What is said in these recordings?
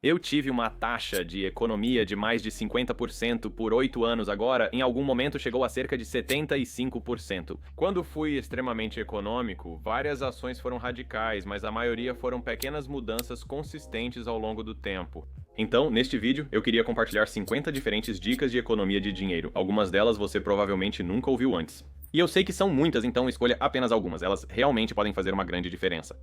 Eu tive uma taxa de economia de mais de 50% por 8 anos agora, em algum momento chegou a cerca de 75%. Quando fui extremamente econômico, várias ações foram radicais, mas a maioria foram pequenas mudanças consistentes ao longo do tempo. Então, neste vídeo, eu queria compartilhar 50 diferentes dicas de economia de dinheiro. Algumas delas você provavelmente nunca ouviu antes. E eu sei que são muitas, então escolha apenas algumas. Elas realmente podem fazer uma grande diferença.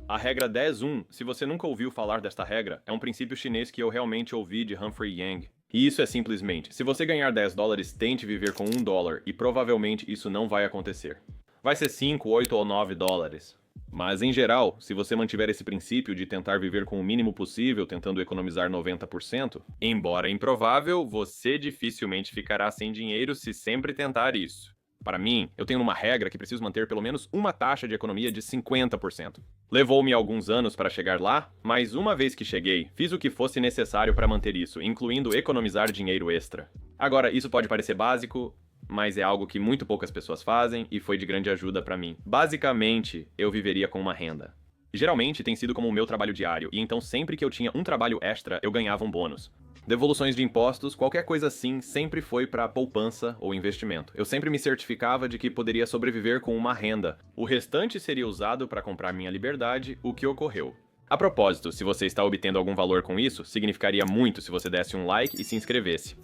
A regra 10.1, se você nunca ouviu falar desta regra, é um princípio chinês que eu realmente ouvi de Humphrey Yang. E isso é simplesmente, se você ganhar 10 dólares, tente viver com 1 dólar, e provavelmente isso não vai acontecer. Vai ser 5, 8 ou 9 dólares. Mas em geral, se você mantiver esse princípio de tentar viver com o mínimo possível, tentando economizar 90%, embora improvável, você dificilmente ficará sem dinheiro se sempre tentar isso. Para mim, eu tenho uma regra que preciso manter pelo menos uma taxa de economia de 50%. Levou-me alguns anos para chegar lá, mas uma vez que cheguei, fiz o que fosse necessário para manter isso, incluindo economizar dinheiro extra. Agora, isso pode parecer básico, mas é algo que muito poucas pessoas fazem e foi de grande ajuda para mim. Basicamente, eu viveria com uma renda. Geralmente tem sido como o meu trabalho diário, e então sempre que eu tinha um trabalho extra, eu ganhava um bônus. Devoluções de impostos, qualquer coisa assim, sempre foi para poupança ou investimento. Eu sempre me certificava de que poderia sobreviver com uma renda. O restante seria usado para comprar minha liberdade, o que ocorreu. A propósito, se você está obtendo algum valor com isso, significaria muito se você desse um like e se inscrevesse.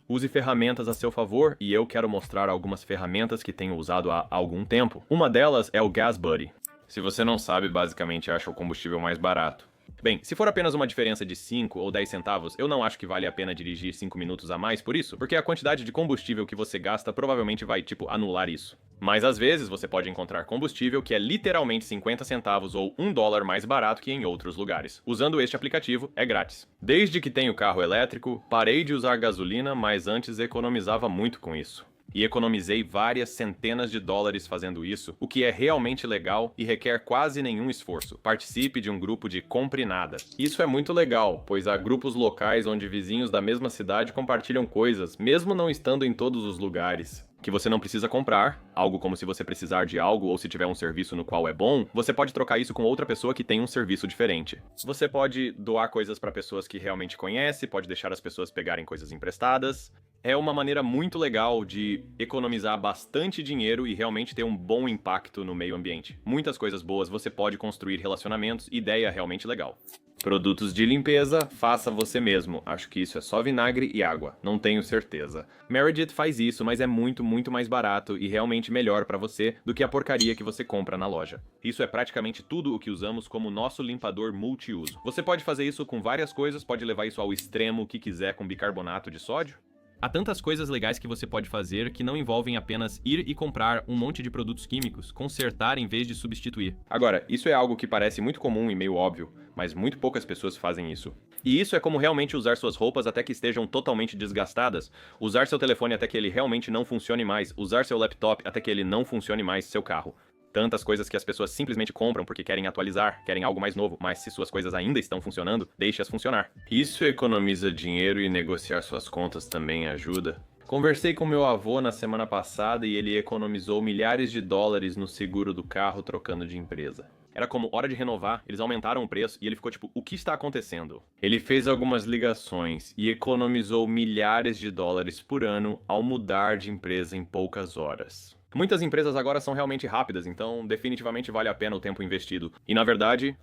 Use ferramentas a seu favor, e eu quero mostrar algumas ferramentas que tenho usado há algum tempo. Uma delas é o GasBuddy. Se você não sabe, basicamente acha o combustível mais barato. Bem, se for apenas uma diferença de 5 ou 10 centavos, eu não acho que vale a pena dirigir 5 minutos a mais por isso, porque a quantidade de combustível que você gasta provavelmente vai, anular isso. Mas às vezes você pode encontrar combustível que é literalmente 50 centavos ou 1 dólar mais barato que em outros lugares. Usando este aplicativo, é grátis. Desde que tenho carro elétrico, parei de usar gasolina, mas antes economizava muito com isso. E economizei várias centenas de dólares fazendo isso, o que é realmente legal e requer quase nenhum esforço. Participe de um grupo de Compre Nada. Isso é muito legal, pois há grupos locais onde vizinhos da mesma cidade compartilham coisas, mesmo não estando em todos os lugares. Que você não precisa comprar, algo como se você precisar de algo ou se tiver um serviço no qual é bom, você pode trocar isso com outra pessoa que tem um serviço diferente. Você pode doar coisas para pessoas que realmente conhece, pode deixar as pessoas pegarem coisas emprestadas. É uma maneira muito legal de economizar bastante dinheiro e realmente ter um bom impacto no meio ambiente. Muitas coisas boas, você pode construir relacionamentos, ideia realmente legal. Produtos de limpeza, faça você mesmo. Acho que isso é só vinagre e água, não tenho certeza. Meredith faz isso, mas é muito mais barato e realmente melhor para você do que a porcaria que você compra na loja. Isso é praticamente tudo o que usamos como nosso limpador multiuso. Você pode fazer isso com várias coisas, pode levar isso ao extremo que quiser com bicarbonato de sódio. Há tantas coisas legais que você pode fazer que não envolvem apenas ir e comprar um monte de produtos químicos, consertar em vez de substituir. Agora, isso é algo que parece muito comum e meio óbvio, mas muito poucas pessoas fazem isso. E isso é como realmente usar suas roupas até que estejam totalmente desgastadas, usar seu telefone até que ele realmente não funcione mais, usar seu laptop até que ele não funcione mais, seu carro. Tantas coisas que as pessoas simplesmente compram porque querem atualizar, querem algo mais novo, mas se suas coisas ainda estão funcionando, deixe-as funcionar. Isso economiza dinheiro e negociar suas contas também ajuda. Conversei com meu avô na semana passada e ele economizou milhares de dólares no seguro do carro trocando de empresa. Era como hora de renovar, eles aumentaram o preço e ele ficou tipo, o que está acontecendo? Ele fez algumas ligações e economizou milhares de dólares por ano ao mudar de empresa em poucas horas. Muitas empresas agora são realmente rápidas, então definitivamente vale a pena o tempo investido. E na verdade,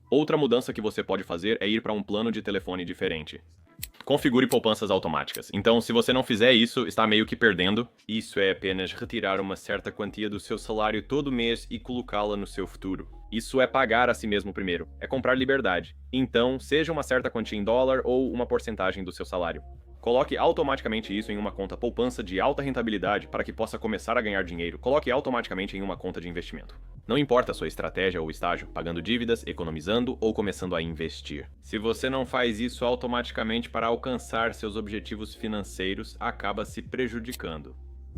outra mudança que você pode fazer é ir para um plano de telefone diferente. Configure poupanças automáticas. Então, se você não fizer isso, está meio que perdendo. Isso é apenas retirar uma certa quantia do seu salário todo mês e colocá-la no seu futuro. Isso é pagar a si mesmo primeiro. É comprar liberdade. Então, seja uma certa quantia em dólar ou uma porcentagem do seu salário. Coloque automaticamente isso em uma conta poupança de alta rentabilidade para que possa começar a ganhar dinheiro. Coloque automaticamente em uma conta de investimento. Não importa a sua estratégia ou estágio, pagando dívidas, economizando ou começando a investir. Se você não faz isso automaticamente para alcançar seus objetivos financeiros, acaba se prejudicando.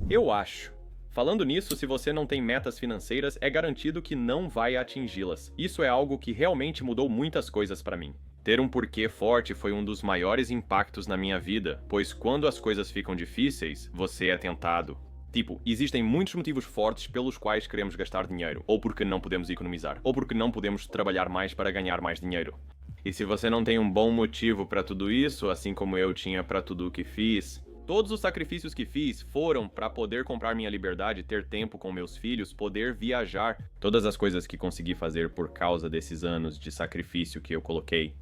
Eu acho. Falando nisso, se você não tem metas financeiras, é garantido que não vai atingi-las. Isso é algo que realmente mudou muitas coisas para mim. Ter um porquê forte foi um dos maiores impactos na minha vida, pois quando as coisas ficam difíceis, você é tentado. Existem muitos motivos fortes pelos quais queremos gastar dinheiro, ou porque não podemos economizar, ou porque não podemos trabalhar mais para ganhar mais dinheiro. E se você não tem um bom motivo pra tudo isso, assim como eu tinha pra tudo o que fiz, todos os sacrifícios que fiz foram pra poder comprar minha liberdade, ter tempo com meus filhos, poder viajar, todas as coisas que consegui fazer por causa desses anos de sacrifício que eu coloquei.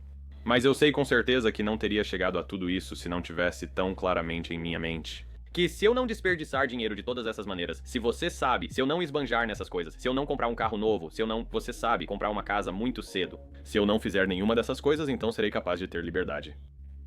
Mas eu sei com certeza que não teria chegado a tudo isso se não tivesse tão claramente em minha mente. Que se eu não desperdiçar dinheiro de todas essas maneiras, se você sabe, se eu não esbanjar nessas coisas, se eu não comprar um carro novo, se eu não, você sabe, comprar uma casa muito cedo, se eu não fizer nenhuma dessas coisas, então serei capaz de ter liberdade.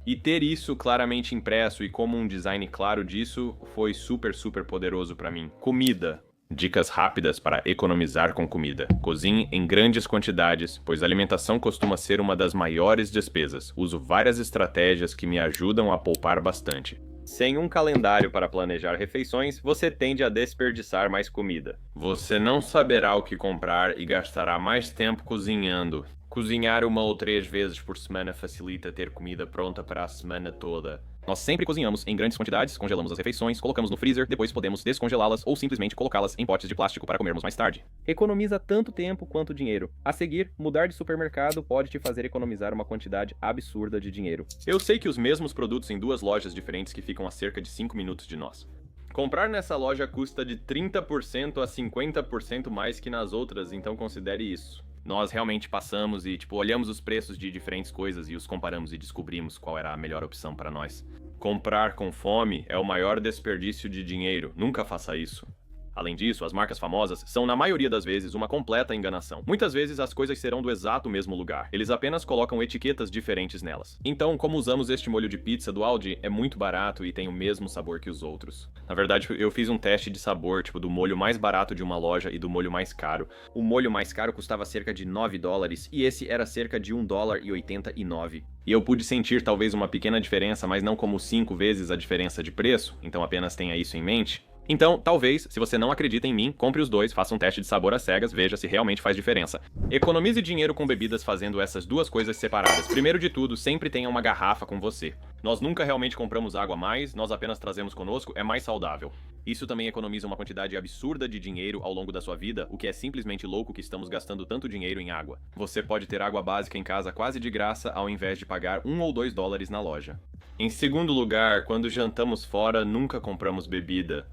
E ter isso claramente impresso e como um design claro disso foi super, super poderoso pra mim. Comida. Dicas rápidas para economizar com comida. Cozinhe em grandes quantidades, pois a alimentação costuma ser uma das maiores despesas. Uso várias estratégias que me ajudam a poupar bastante. Sem um calendário para planejar refeições, você tende a desperdiçar mais comida. Você não saberá o que comprar e gastará mais tempo cozinhando. Cozinhar 1 ou 3 vezes por semana facilita ter comida pronta para a semana toda. Nós sempre cozinhamos em grandes quantidades, congelamos as refeições, colocamos no freezer, depois podemos descongelá-las ou simplesmente colocá-las em potes de plástico para comermos mais tarde. Economiza tanto tempo quanto dinheiro. A seguir, mudar de supermercado pode te fazer economizar uma quantidade absurda de dinheiro. Eu sei que os mesmos produtos em 2 lojas diferentes que ficam a cerca de 5 minutos de nós. Comprar nessa loja custa de 30% a 50% mais que nas outras, então considere isso. Nós realmente passamos e, olhamos os preços de diferentes coisas e os comparamos e descobrimos qual era a melhor opção para nós. Comprar com fome é o maior desperdício de dinheiro. Nunca faça isso. Além disso, as marcas famosas são, na maioria das vezes, uma completa enganação. Muitas vezes as coisas serão do exato mesmo lugar. Eles apenas colocam etiquetas diferentes nelas. Então, como usamos este molho de pizza do Aldi, é muito barato e tem o mesmo sabor que os outros. Na verdade, eu fiz um teste de sabor, do molho mais barato de uma loja e do molho mais caro. O molho mais caro custava cerca de $9 e esse era cerca de $1,89. E eu pude sentir talvez uma pequena diferença, mas não como 5 vezes a diferença de preço, então apenas tenha isso em mente. Então, talvez, se você não acredita em mim, compre os dois, faça um teste de sabor às cegas, veja se realmente faz diferença. Economize dinheiro com bebidas fazendo essas duas coisas separadas. Primeiro de tudo, sempre tenha uma garrafa com você. Nós nunca realmente compramos água a mais, nós apenas trazemos conosco, é mais saudável. Isso também economiza uma quantidade absurda de dinheiro ao longo da sua vida, o que é simplesmente louco que estamos gastando tanto dinheiro em água. Você pode ter água básica em casa quase de graça ao invés de pagar $1 ou $2 na loja. Em segundo lugar, quando jantamos fora, nunca compramos bebida.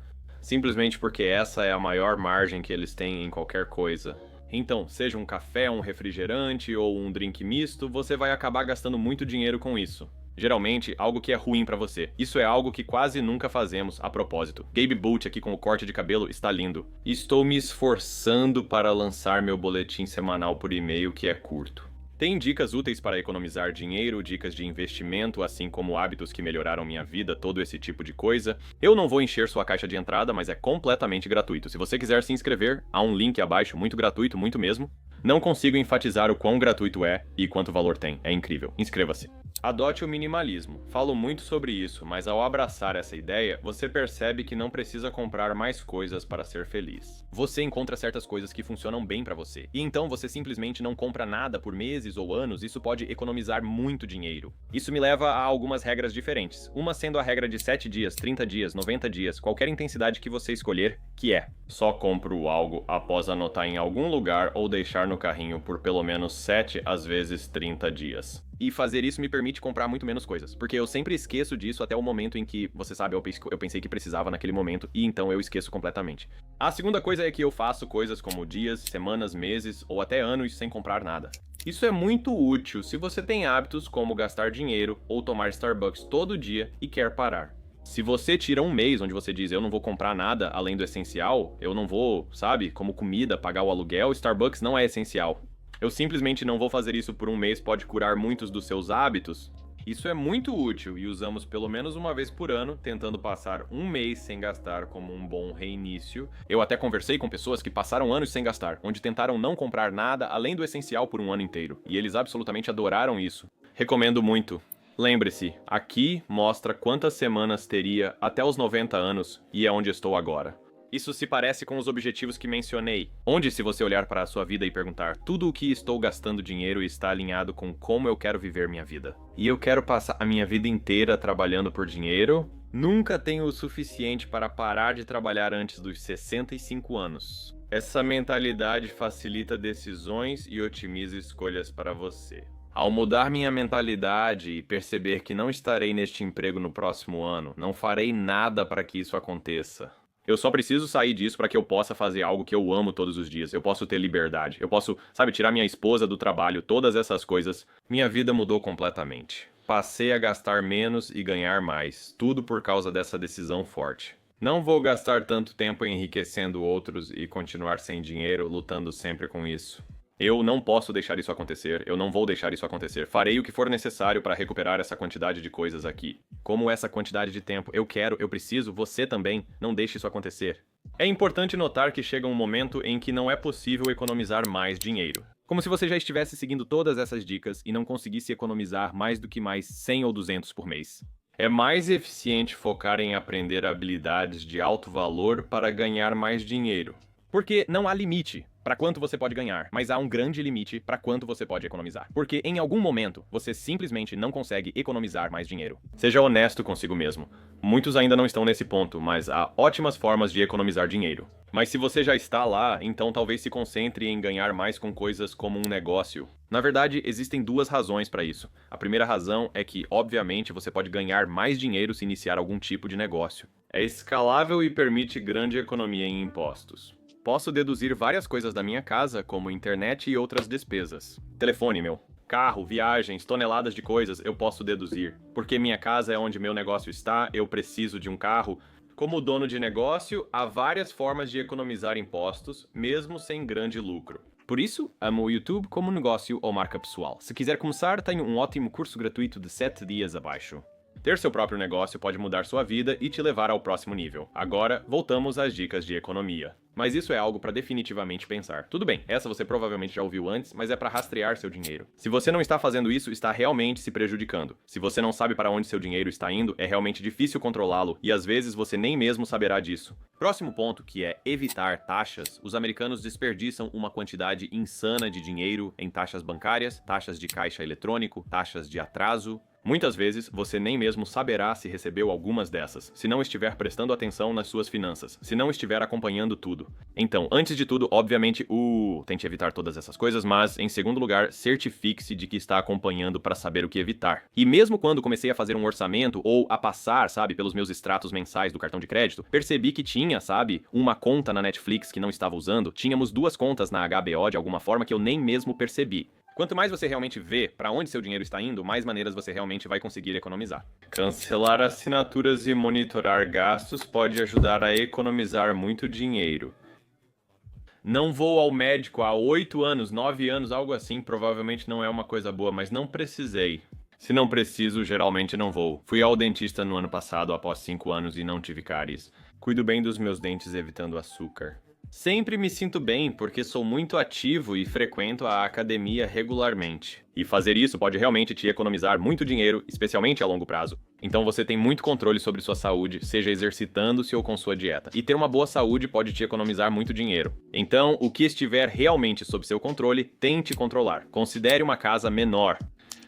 Simplesmente porque essa é a maior margem que eles têm em qualquer coisa. Então, seja um café, um refrigerante ou um drink misto, você vai acabar gastando muito dinheiro com isso. Geralmente, algo que é ruim pra você. Isso é algo que quase nunca fazemos a propósito. Gabe Boot aqui com o corte de cabelo está lindo. Estou me esforçando para lançar meu boletim semanal por e-mail que é curto. Tem dicas úteis para economizar dinheiro, dicas de investimento, assim como hábitos que melhoraram minha vida, todo esse tipo de coisa. Eu não vou encher sua caixa de entrada, mas é completamente gratuito. Se você quiser se inscrever, há um link abaixo, muito gratuito, muito mesmo. Não consigo enfatizar o quão gratuito é e quanto valor tem. É incrível. Inscreva-se. Adote o minimalismo. Falo muito sobre isso, mas ao abraçar essa ideia, você percebe que não precisa comprar mais coisas para ser feliz. Você encontra certas coisas que funcionam bem para você, e então você simplesmente não compra nada por meses ou anos. Isso pode economizar muito dinheiro. Isso me leva a algumas regras diferentes, uma sendo a regra de 7 dias, 30 dias, 90 dias, qualquer intensidade que você escolher, que é: só compro algo após anotar em algum lugar ou deixar no carrinho por pelo menos 7 às vezes 30 dias. E fazer isso me permite comprar muito menos coisas, porque eu sempre esqueço disso até o momento em que, você sabe, eu pensei que precisava naquele momento, e então eu esqueço completamente. A segunda coisa é que eu faço coisas como dias, semanas, meses ou até anos sem comprar nada. Isso é muito útil se você tem hábitos como gastar dinheiro ou tomar Starbucks todo dia e quer parar. Se você tira um mês onde você diz: eu não vou comprar nada além do essencial, eu não vou, sabe, como comida, pagar o aluguel, Starbucks não é essencial. Eu simplesmente não vou fazer isso por um mês pode curar muitos dos seus hábitos. Isso é muito útil e usamos pelo menos uma vez por ano, tentando passar um mês sem gastar como um bom reinício. Eu até conversei com pessoas que passaram anos sem gastar, onde tentaram não comprar nada além do essencial por um ano inteiro, e eles absolutamente adoraram isso. Recomendo muito. Lembre-se, aqui mostra quantas semanas teria até os 90 anos e é onde estou agora. Isso se parece com os objetivos que mencionei, onde, se você olhar para a sua vida e perguntar: tudo o que estou gastando dinheiro está alinhado com como eu quero viver minha vida. E eu quero passar a minha vida inteira trabalhando por dinheiro? Nunca tenho o suficiente para parar de trabalhar antes dos 65 anos. Essa mentalidade facilita decisões e otimiza escolhas para você. Ao mudar minha mentalidade e perceber que não estarei neste emprego no próximo ano, não farei nada para que isso aconteça. Eu só preciso sair disso para que eu possa fazer algo que eu amo todos os dias. Eu posso ter liberdade. Eu posso, sabe, tirar minha esposa do trabalho, todas essas coisas. Minha vida mudou completamente. Passei a gastar menos e ganhar mais. Tudo por causa dessa decisão forte. Não vou gastar tanto tempo enriquecendo outros e continuar sem dinheiro, lutando sempre com isso. Eu não posso deixar isso acontecer, eu não vou deixar isso acontecer. Farei o que for necessário para recuperar essa quantidade de coisas aqui. Como essa quantidade de tempo? Eu quero, eu preciso, você também. Não deixe isso acontecer. É importante notar que chega um momento em que não é possível economizar mais dinheiro. Como se você já estivesse seguindo todas essas dicas e não conseguisse economizar mais do que mais 100 ou 200 por mês. É mais eficiente focar em aprender habilidades de alto valor para ganhar mais dinheiro. Porque não há limite para quanto você pode ganhar, mas há um grande limite para quanto você pode economizar. Porque em algum momento você simplesmente não consegue economizar mais dinheiro. Seja honesto consigo mesmo. Muitos ainda não estão nesse ponto, mas há ótimas formas de economizar dinheiro. Mas se você já está lá, então talvez se concentre em ganhar mais com coisas como um negócio. Na verdade, existem duas razões para isso. A primeira razão é que, obviamente, você pode ganhar mais dinheiro se iniciar algum tipo de negócio. É escalável e permite grande economia em impostos. Posso deduzir várias coisas da minha casa, como internet e outras despesas. Telefone, meu. Carro, viagens, toneladas de coisas eu posso deduzir. Porque minha casa é onde meu negócio está, eu preciso de um carro. Como dono de negócio, há várias formas de economizar impostos, mesmo sem grande lucro. Por isso, amo o YouTube como negócio ou marca pessoal. Se quiser começar, tenho um ótimo curso gratuito de 7 dias abaixo. Ter seu próprio negócio pode mudar sua vida e te levar ao próximo nível. Agora, voltamos às dicas de economia. Mas isso é algo para definitivamente pensar. Tudo bem, essa você provavelmente já ouviu antes, mas é para rastrear seu dinheiro. Se você não está fazendo isso, está realmente se prejudicando. Se você não sabe para onde seu dinheiro está indo, é realmente difícil controlá-lo e às vezes você nem mesmo saberá disso. Próximo ponto, que é evitar taxas. Os americanos desperdiçam uma quantidade insana de dinheiro em taxas bancárias, taxas de caixa eletrônico, taxas de atraso. Muitas vezes, você nem mesmo saberá se recebeu algumas dessas, se não estiver prestando atenção nas suas finanças, se não estiver acompanhando tudo. Então, antes de tudo, obviamente, tente evitar todas essas coisas, mas, em segundo lugar, certifique-se de que está acompanhando para saber o que evitar. E mesmo quando comecei a fazer um orçamento, ou a passar, sabe, pelos meus extratos mensais do cartão de crédito, percebi que tinha, sabe, uma conta na Netflix que não estava usando, tínhamos 2 contas na HBO de alguma forma que eu nem mesmo percebi. Quanto mais você realmente vê para onde seu dinheiro está indo, mais maneiras você realmente vai conseguir economizar. Cancelar assinaturas e monitorar gastos pode ajudar a economizar muito dinheiro. Não vou ao médico há 8 anos, 9 anos, algo assim, provavelmente não é uma coisa boa, mas não precisei. Se não preciso, geralmente não vou. Fui ao dentista no ano passado após 5 anos e não tive cáries. Cuido bem dos meus dentes evitando açúcar. Sempre me sinto bem porque sou muito ativo e frequento a academia regularmente. E fazer isso pode realmente te economizar muito dinheiro, especialmente a longo prazo. Então você tem muito controle sobre sua saúde, seja exercitando-se ou com sua dieta. E ter uma boa saúde pode te economizar muito dinheiro. Então, o que estiver realmente sob seu controle, tente controlar. Considere uma casa menor.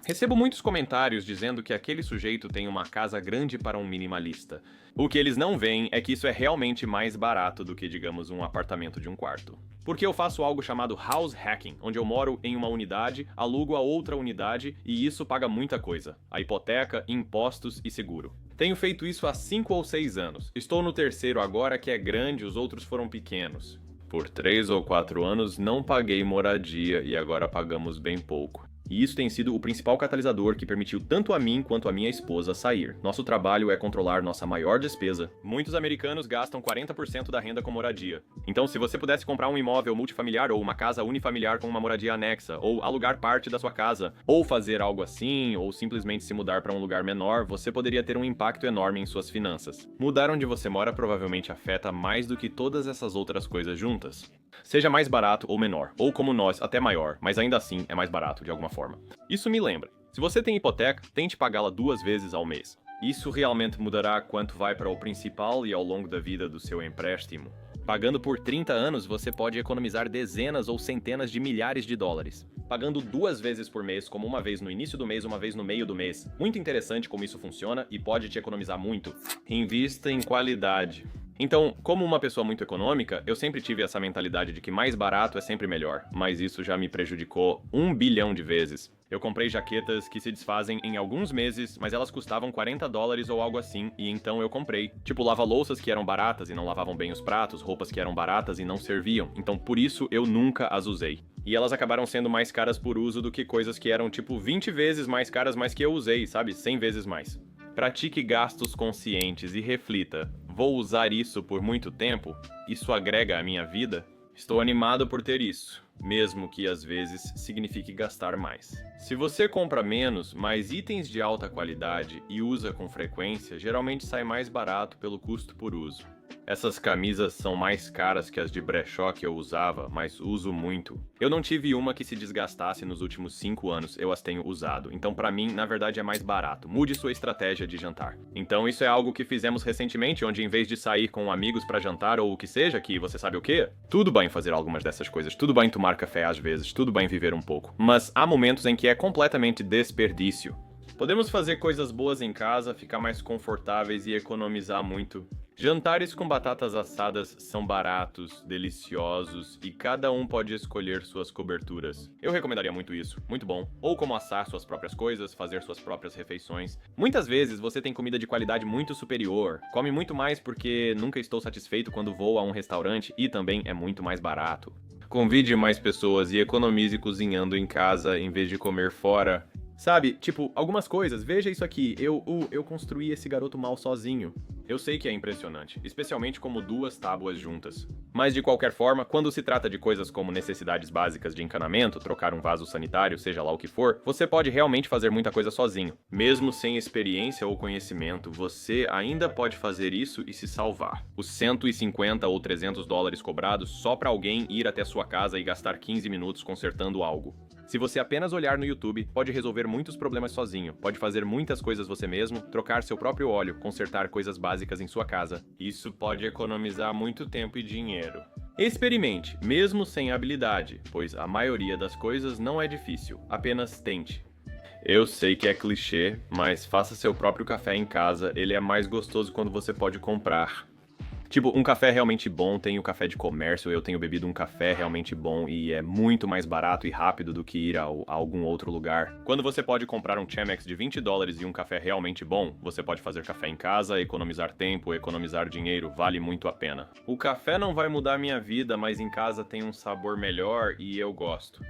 Recebo muitos comentários dizendo que aquele sujeito tem uma casa grande para um minimalista. O que eles não veem é que isso é realmente mais barato do que, digamos, um apartamento de um quarto. Porque eu faço algo chamado house hacking, onde eu moro em uma unidade, alugo a outra unidade e isso paga muita coisa. A hipoteca, impostos e seguro. Tenho feito isso há 5 ou 6 anos. Estou no terceiro agora que é grande, os outros foram pequenos. Por 3 ou 4 anos não paguei moradia e agora pagamos bem pouco. E isso tem sido o principal catalisador que permitiu tanto a mim quanto a minha esposa sair. Nosso trabalho é controlar nossa maior despesa. Muitos americanos gastam 40% da renda com moradia. Então, se você pudesse comprar um imóvel multifamiliar ou uma casa unifamiliar com uma moradia anexa, ou alugar parte da sua casa, ou fazer algo assim, ou simplesmente se mudar para um lugar menor, você poderia ter um impacto enorme em suas finanças. Mudar onde você mora provavelmente afeta mais do que todas essas outras coisas juntas. Seja mais barato ou menor, ou como nós, até maior, mas ainda assim é mais barato de alguma forma. Isso me lembra, se você tem hipoteca, tente pagá-la 2 vezes ao mês. Isso realmente mudará quanto vai para o principal e ao longo da vida do seu empréstimo. Pagando por 30 anos, você pode economizar dezenas ou centenas de milhares de dólares. Pagando 2 vezes por mês, como uma vez no início do mês, uma vez no meio do mês. Muito interessante como isso funciona e pode te economizar muito. Invista em qualidade. Então, como uma pessoa muito econômica, eu sempre tive essa mentalidade de que mais barato é sempre melhor, mas isso já me prejudicou 1 bilhão de vezes. Eu comprei jaquetas que se desfazem em alguns meses, mas elas custavam $40 ou algo assim, e então eu comprei. Tipo, lava-louças que eram baratas e não lavavam bem os pratos, roupas que eram baratas e não serviam, então por isso eu nunca as usei. E elas acabaram sendo mais caras por uso do que coisas que eram tipo 20 vezes mais caras, mas que eu usei, sabe? 100 vezes mais. Pratique gastos conscientes e reflita: vou usar isso por muito tempo? Isso agrega à minha vida? Estou animado por ter isso, mesmo que às vezes signifique gastar mais. Se você compra menos, mas itens de alta qualidade e usa com frequência, geralmente sai mais barato pelo custo por uso. Essas camisas são mais caras que as de brechó que eu usava, mas uso muito. Eu não tive uma que se desgastasse nos últimos 5 anos, eu as tenho usado. Então pra mim, na verdade, é mais barato. Mude sua estratégia de jantar. Então isso é algo que fizemos recentemente, onde em vez de sair com amigos pra jantar ou o que seja, que você sabe o quê? Tudo bem fazer algumas dessas coisas, tudo bem tomar café às vezes, tudo bem viver um pouco. Mas há momentos em que é completamente desperdício. Podemos fazer coisas boas em casa, ficar mais confortáveis e economizar muito. Jantares com batatas assadas são baratos, deliciosos e cada um pode escolher suas coberturas. Eu recomendaria muito isso, muito bom. Ou como assar suas próprias coisas, fazer suas próprias refeições. Muitas vezes você tem comida de qualidade muito superior, come muito mais porque nunca estou satisfeito quando vou a um restaurante e também é muito mais barato. Convide mais pessoas e economize cozinhando em casa em vez de comer fora. Sabe, tipo, algumas coisas, veja isso aqui, eu construí esse garoto mal sozinho. Eu sei que é impressionante, especialmente como 2 tábuas juntas. Mas de qualquer forma, quando se trata de coisas como necessidades básicas de encanamento, trocar um vaso sanitário, seja lá o que for, você pode realmente fazer muita coisa sozinho. Mesmo sem experiência ou conhecimento, você ainda pode fazer isso e se salvar. Os 150 ou $300 cobrados só pra alguém ir até sua casa e gastar 15 minutos consertando algo. Se você apenas olhar no YouTube, pode resolver muitos problemas sozinho, pode fazer muitas coisas você mesmo, trocar seu próprio óleo, consertar coisas básicas em sua casa. Isso pode economizar muito tempo e dinheiro. Experimente, mesmo sem habilidade, pois a maioria das coisas não é difícil, apenas tente. Eu sei que é clichê, mas faça seu próprio café em casa, ele é mais gostoso quando você pode comprar. Tipo, um café realmente bom, tem o café de comércio, eu tenho bebido um café realmente bom e é muito mais barato e rápido do que ir a algum outro lugar. Quando você pode comprar um Chemex de $20 e um café realmente bom, você pode fazer café em casa, economizar tempo, economizar dinheiro, vale muito a pena. O café não vai mudar minha vida, mas em casa tem um sabor melhor e eu gosto.